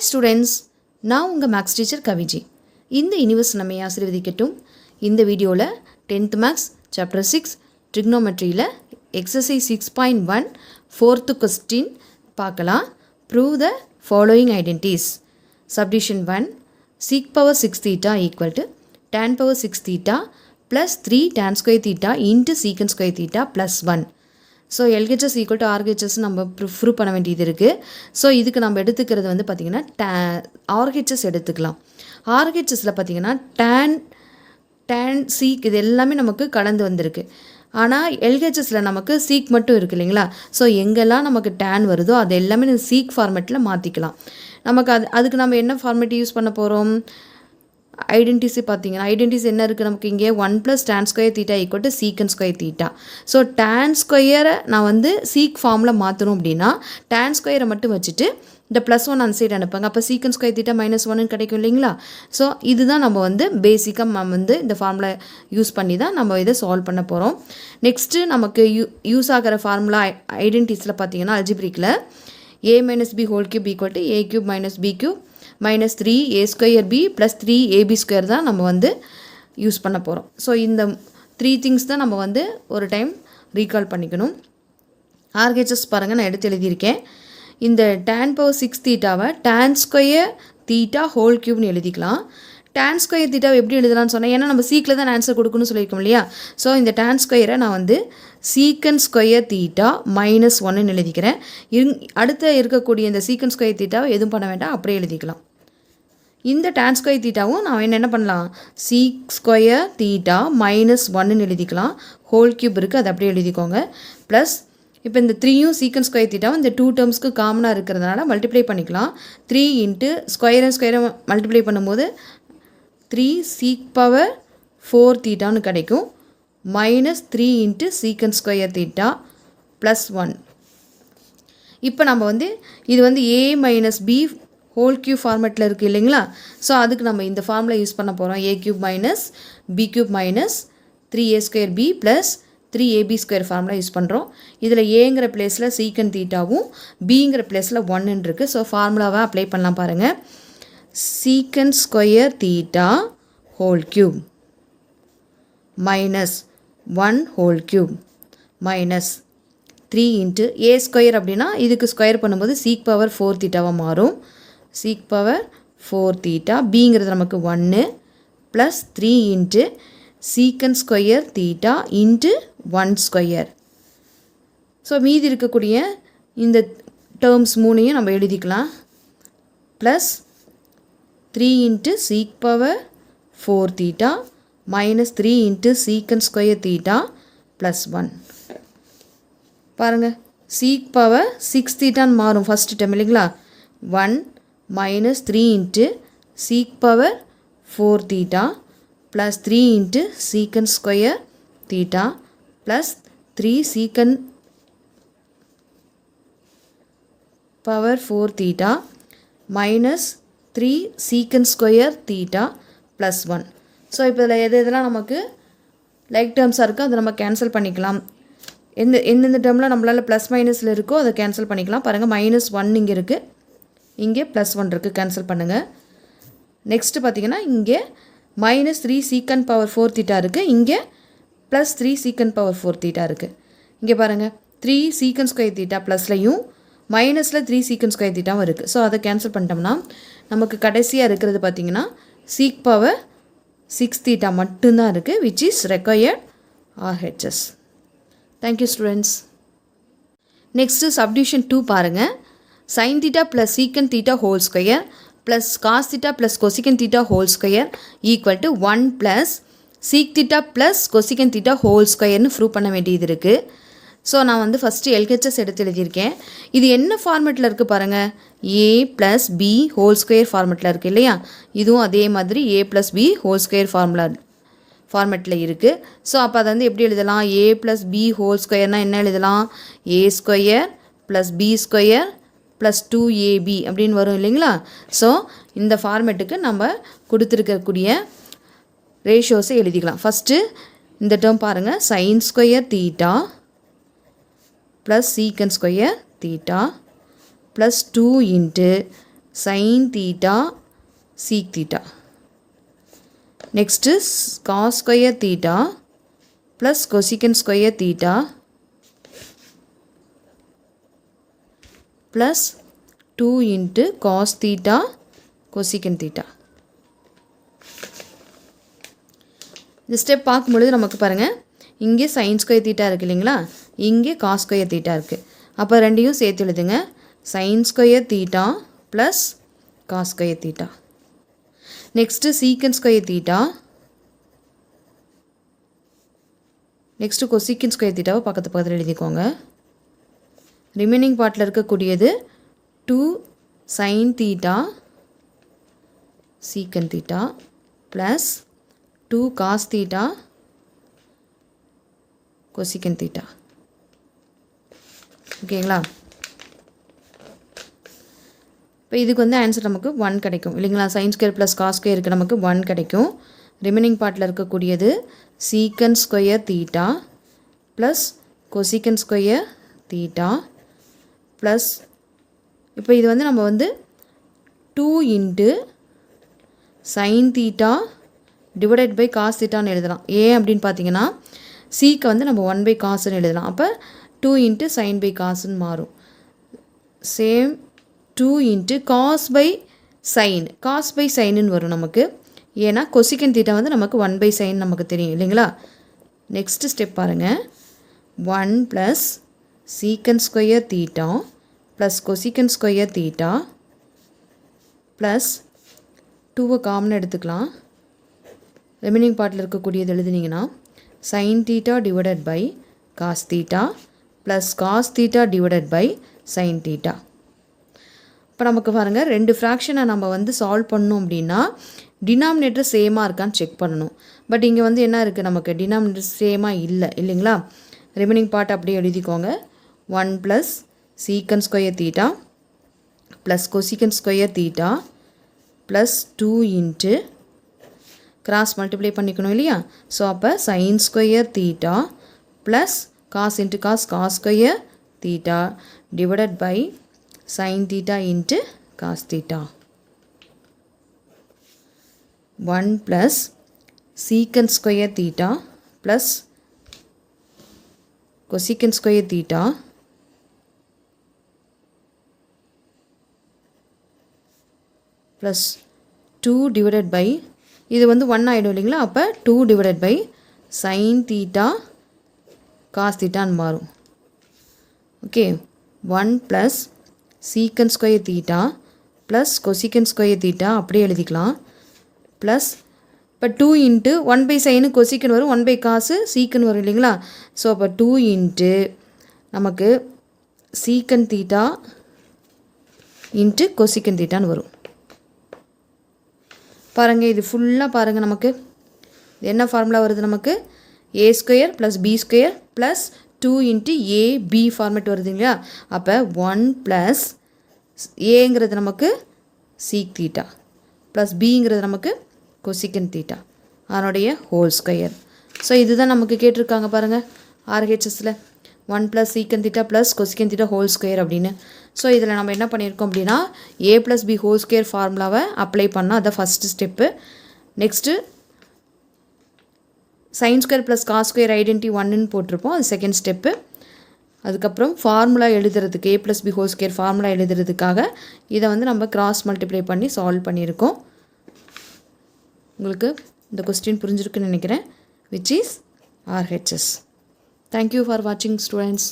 Hi students, நான் உங்கள் maths teacher கவிஜி. இந்த யூனிவர்ஸ் நம்ம ஆசீர்வதிக்கட்டும். இந்த வீடியோவில் 10th மேக்ஸ் சாப்டர் 6 ட்ரிக்னோமெட்ரியில் எக்ஸசைஸ் 6.1 4th கொஸ்டின் பார்க்கலாம். Prove the following identities. Subdivision 1, sec power 6 theta equal to tan power 6 theta plus 3 tan square theta into secant square theta plus 1. So LHS equal to RHS நம்ம prove பண்ண வேண்டியது இருக்குது. So இதுக்கு நம்ம எடுத்துக்கிறது வந்து பார்த்திங்கன்னா ஆர்ஹெச்எஸ் எடுத்துக்கலாம். ஆர்ஹெச்எஸில் பார்த்திங்கன்னா டேன் சீக் இது எல்லாமே நமக்கு கலந்து வந்திருக்கு. ஆனால் எல்ஹெச்எஸில் நமக்கு சீக் மட்டும் இருக்குது இல்லைங்களா? ஸோ எங்கெல்லாம் நமக்கு டேன் வருதோ அது எல்லாமே நம்ம சீக் ஃபார்மேட்டில் மாற்றிக்கலாம். நமக்கு அதுக்கு நம்ம என்ன ஃபார்மேட் யூஸ் பண்ண போகிறோம்? ஐடென்டிஸு பார்த்தீங்கன்னா ஐடென்டிஸ் என்ன இருக்குது நமக்கு இங்கே 1 + tan square theta equal to secant square theta. So tan ஸ்கொயரை நான் வந்து சீக் ஃபார்மில் மாற்றணும் அப்படின்னா tan ஸ்கொயரை மட்டும் வச்சுட்டு இந்த +1 அந்த சைடு அனுப்புங்க. அப்போ secant square theta -1 கிடைக்கும் இல்லைங்களா? ஸோ இதுதான் நம்ம வந்து பேசிக்காக நம்ம வந்து இந்த ஃபார்முலா யூஸ் பண்ணி தான் நம்ம இதை சால்வ் பண்ண போகிறோம். நெக்ஸ்ட்டு நமக்கு யூஸ் ஆகிற ஃபார்முலா ஐடென்டிஸில் பார்த்தீங்கன்னா அல்ஜிப்ரிக்கில் a - b whole cube equal to a cube - b cube minus 3a square b plus 3ab square தான் நம்ம வந்து யூஸ் பண்ண போகிறோம். ஸோ இந்த 3 திங்ஸ் தான் நம்ம வந்து ஒரு டைம் ரீகால் பண்ணிக்கணும். ஆர்ஹெச்எஸ் பாருங்கள், நான் எடுத்து எழுதியிருக்கேன். இந்த tan power 6 தீட்டாவை tan ஸ்கொயர் தீட்டா ஹோல் க்யூப்னு எழுதிக்கலாம். tan ஸ்கொயர் தீட்டாவை எப்படி எழுதலாம்னு சொன்னேன், ஏன்னா நம்ம சீக்கில் தான் ஆன்சர் கொடுக்கணும்னு சொல்லியிருக்கோம் இல்லையா? ஸோ இந்த tan ஸ்கொயரை நான் வந்து secant ஸ்கொயர் தீட்டா -1ன்னு எழுதிக்கிறேன். அடுத்த இருக்கக்கூடிய இந்த secant ஸ்கொயர் தீட்டாவை எதுவும் பண்ண வேண்டாம், அப்படியே எழுதிக்கலாம். இந்த tan ஸ்கொயர் தீட்டாவும் நான் என்ன பண்ணலாம், sec ஸ்கொயர் தீட்டா -1ன்னு எழுதிக்கலாம். ஹோல் க்யூப் இருக்குது, அதை அப்படியே எழுதிக்கோங்க. ப்ளஸ் இப்போ இந்த 3யும் secant ஸ்கொயர் தீட்டாவும் இந்த 2 டேர்ம்ஸ்க்கு காமனாக இருக்கிறதுனால மல்டிப்ளை பண்ணிக்கலாம். 3 × ஸ்கொயர் அண்ட் ஸ்கொயரை மல்டிப்ளை பண்ணும்போது 3 sec power 4 தீட்டான்னு கிடைக்கும். -3 × secant ஸ்கொயர் தீட்டா ப்ளஸ் 1. இப்போ நம்ம வந்து இது வந்து a - b ஹோல் க்யூப் ஃபார்மேட்டில் இருக்குது இல்லைங்களா? ஸோ அதுக்கு நம்ம இந்த ஃபார்முலா யூஸ் பண்ண போகிறோம். a ³ - b ³ - 3a² b + 3ab² formula use பண்ணுறோம். இதில் ஏங்கிற பிளேஸில் secant தீட்டாவும் பிங்கிற பிளேஸில் 1ன்னு இருக்குது. ஸோ ஃபார்முலாவை அப்ளை பண்ணலாம் பாருங்கள். secant square theta whole cube -1 whole cube -3 × a square அப்படின்னா இதுக்கு ஸ்கொயர் பண்ணும்போது sec power 4 தீட்டாவாக மாறும். sec power 4 தீட்டா பிங்கிறது நமக்கு 1 + 3 × secant square theta × 1 square. So மீதி இருக்கக்கூடிய இந்த டேர்ம்ஸ் 3யும் நம்ம எழுதிக்கலாம். Plus 3 × sec power 4 theta -3 × secant square theta plus 1. பாருங்கள், sec power 6 தீட்டான்னு மாறும் ஃபஸ்ட்டு டைம் இல்லைங்களா? 1 -3 × sec power 4 theta plus 3 × secant square theta plus 3 secant power 4 theta -3 secant square theta plus 1. So இப்போ இதில் எதெல்லாம் நமக்கு லைக் டேர்ம்ஸாக இருக்கோ அதை நம்ம கேன்சல் பண்ணிக்கலாம். எந்தெந்த டேர்மில் நம்மளால் ப்ளஸ் மைனஸில் இருக்கோ அதை கேன்சல் பண்ணிக்கலாம். பாருங்கள், -1 இங்கே இருக்குது, இங்கே +1 இருக்குது, கேன்சல் பண்ணுங்கள். நெக்ஸ்ட்டு பார்த்திங்கன்னா இங்கே -3 secant power 4 தீட்டா இருக்குது, இங்கே +3 secant power 4 தீட்டா இருக்குது. இங்கே பாருங்கள், 3 secant ஸ்கொயர் தீட்டா ப்ளஸ்லையும் மைனஸில் 3 secant ஸ்கொயர் தீட்டாவும் இருக்குது. ஸோ அதை கேன்சல் பண்ணிட்டோம்னா நமக்கு கடைசியாக இருக்கிறது பார்த்திங்கன்னா sec power 6 தீட்டா மட்டும்தான் இருக்குது, which is required RHS. Thank you students. Next subdivision 2 பாருங்கள். sin theta + secant theta whole square plus cos theta + cosecant theta whole square equal to 1 + sec theta + cosecant theta whole squareன்னு prove பண்ண வேண்டியது இருக்குது. So நான் வந்து first LHS எடுத்து எழுதியிருக்கேன். இது என்ன ஃபார்மேட்டில் இருக்குது பாருங்கள், a + b ஹோல் ஸ்கொயர் ஃபார்மேட்டில் இருக்குது இல்லையா? இதுவும் அதே மாதிரி a + b ஹோல் ஸ்கொயர் ஃபார்மேட்டில் இருக்குது. ஸோ அப்போ அதை வந்து எப்படி எழுதலாம்? a + b ஹோல் ஸ்கொயர்னால் என்ன எழுதலாம்? a square + b square + 2ab அப்படின்னு வரும் இல்லைங்களா? ஸோ இந்த ஃபார்மேட்டுக்கு நம்ம கொடுத்துருக்கக்கூடிய ரேஷியோஸை எழுதிக்கலாம். ஃபஸ்ட்டு இந்த டேர்ம் பாருங்கள், sin square theta + secant square theta + 2 × sin theta sec theta. Next is cos square theta plus cosecant square theta plus 2 into cos theta cosecant theta. இந்த ஸ்டெப் பார்க்கும்பொழுது நமக்கு பாருங்கள், இங்கே sin square theta இருக்குது இல்லைங்களா, இங்கே cos square theta இருக்குது. அப்போ ரெண்டையும் சேர்த்து எழுதுங்க. sin square theta plus cos square theta. Next secant square theta. Next cosecant square thetaவை பக்கத்தில் எழுதிக்கோங்க. ரிமைனிங் பார்ட்டில் இருக்கக்கூடியது 2 sin theta secant theta plus 2 cos theta cosecant theta. ஓகேங்களா? இப்போ இதுக்கு வந்து ஆன்சர் நமக்கு 1 கிடைக்கும் இல்லைங்களா. sin ஸ்கொயர் ப்ளஸ் காஸ் ஸ்கொயருக்கு நமக்கு 1 கிடைக்கும். ரிமைனிங் பார்ட்டில் இருக்கக்கூடியது secant square theta plus cosecant square theta plus இப்போ இது வந்து நம்ம வந்து 2 into sin theta divided by cos தீட்டான்னு எழுதலாம். ஏன் அப்படின்னு பார்த்தீங்கன்னா சீக்கை வந்து நம்ம 1 பை காசுன்னு எழுதலாம். அப்போ 2 இன்ட்டு sin பை காசுன்னு மாறும். Same 2 into cos by sine, cos by சைனுன்னு வரும் நமக்கு. ஏன்னா கொசிக்கன் தீட்டா வந்து நமக்கு 1 பை சைன் நமக்கு தெரியும் இல்லைங்களா. நெக்ஸ்ட் ஸ்டெப் பாருங்கள். 1 plus secant square theta plus cosecant square theta plus 2வை காமன் எடுத்துக்கலாம். ரிமைனிங் பார்ட்டில் இருக்கக்கூடியது எழுதுனீங்கன்னா sin theta divided by cos theta plus cos theta divided by sin theta. இப்போ நமக்கு பாருங்கள், ரெண்டு ஃப்ராக்ஷனை நம்ம வந்து சால்வ் பண்ணோம் அப்படின்னா டினாமினேட்டர் சேமாக இருக்கான்னு செக் பண்ணணும். பட் இங்கே வந்து என்ன இருக்குது, நமக்கு டினாமினேட்டர் சேமாக இல்லை இல்லைங்களா. ரிமைனிங் பார்ட் அப்படியே எழுதிக்கோங்க. 1 plus secant square theta plus cosecant square theta plus 2 into cross multiply பண்ணிக்கணும் இல்லையா. ஸோ அப்போ sin square theta plus cos into cos cos square theta divided by sin theta into cos theta. 1 plus secant square theta plus cosecant square theta plus 2 divided by, இது வந்து 1 ஆகிடும் இல்லைங்களா. அப்போ 2 divided by sin theta cos தீட்டான்னு மாறும். Okay. 1 plus secant square theta plus cosecant square theta அப்படியே எழுதிக்கலாம். Plus இப்போ 2 இன்ட்டு 1 பை சைனு கொசிக்கன் வரும், 1 பை காசு சீக்கன் வரும் இல்லைங்களா. ஸோ அப்போ 2 இன்ட்டு நமக்கு சீக்கன் தீட்டா இன்ட்டு கொசிக்கன் தீட்டான்னு வரும். பாருங்கள், இது ஃபுல்லாக பாருங்கள். நமக்கு என்ன ஃபார்முலா வருது, நமக்கு A square plus B square plus 2 into A B format வருது இல்லையா. அப்போ 1 ப்ளஸ் ஏங்கிறது நமக்கு சீக் தீட்டா ப்ளஸ் பிங்கிறது நமக்கு கொசிக்கன் தீட்டா, அதனுடைய ஹோல் ஸ்கொயர். ஸோ இதுதான் நமக்கு கேட்டிருக்காங்க பாருங்கள் ஆர்ஹெச்எஸில். 1 plus secant theta plus cosecant theta whole square அப்படின்னு. ஸோ இதில் நம்ம என்ன பண்ணியிருக்கோம் அப்படின்னா A plus B whole square ஃபார்முலாவை அப்ளை பண்ணால் அதை first step. Next sine square plus cos square identity 1ன்னு போட்டிருப்போம், அது செகண்ட் ஸ்டெப்பு. அதுக்கப்புறம் ஃபார்முலா எழுதுறதுக்கு A plus B whole square formula எழுதுறதுக்காக இதை வந்து நம்ம கிராஸ் மல்டிப்ளை பண்ணி சால்வ் பண்ணியிருக்கோம். உங்களுக்கு இந்த கொஸ்டின் புரிஞ்சிருக்குன்னு நினைக்கிறேன், which is RHS. Thank you for watching, students.